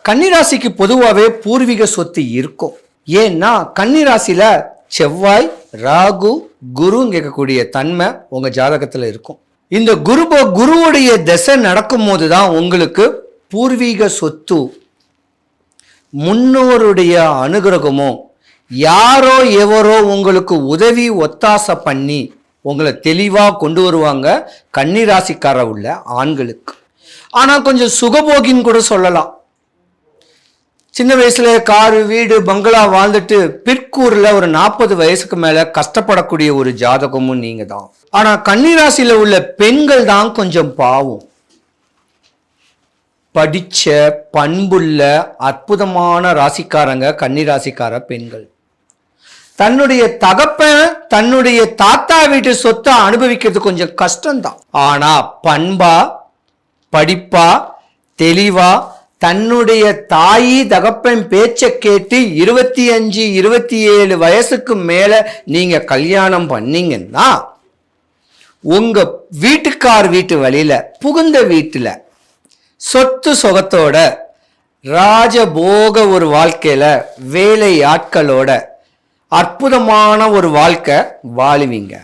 கன்னிராசிக்கு பொதுவாகவே பூர்வீக சொத்து இருக்கும். ஏன்னா கன்னிராசியில செவ்வாய், ராகு, குருன்னு கேட்கக்கூடிய தன்மை உங்க ஜாதகத்துல இருக்கும். இந்த குருவுடைய திசை நடக்கும் போதுதான் உங்களுக்கு பூர்வீக சொத்து, முன்னோருடைய அனுகிரகமோ, யாரோ எவரோ உங்களுக்கு உதவி ஒத்தாசை பண்ணி உங்களை தெளிவாக கொண்டு வருவாங்க கன்னிராசிக்கார உள்ள ஆண்களுக்கு. ஆனால் கொஞ்சம் சுகபோகின்னு கூட சொல்லலாம். சின்ன வயசுல காரு, வீடு, பங்களா வாழ்ந்துட்டு பிற்கூரில் ஒரு 40 வயசுக்கு மேல கஷ்டப்படக்கூடிய ஒரு ஜாதகமும் நீங்க தான். ஆனா கன்னிராசியில உள்ள பெண்கள் தான் கொஞ்சம் பாவம். படிச்ச பண்புள்ள அற்புதமான ராசிக்காரங்க கன்னிராசிக்கார பெண்கள். தன்னுடைய தகப்பன் தன்னுடைய தாத்தா வீட்டு சொத்தை அனுபவிக்கிறது கொஞ்சம் கஷ்டம்தான். ஆனா பண்பா, படிப்பா, தெளிவா தன்னுடைய தாயி தகப்பன் பேச்ச கேட்டு 25, 27 வயசுக்கு மேல நீங்க கல்யாணம் பண்ணீங்கன்னா உங்க வீட்டுக்கார் வீட்டு வழியில புகுந்த வீட்டுல சொத்து சொகத்தோட ராஜபோக ஒரு வாழ்க்கையில வேலை ஆட்களோட அற்புதமான ஒரு வாழ்க்கை வாழுவீங்க.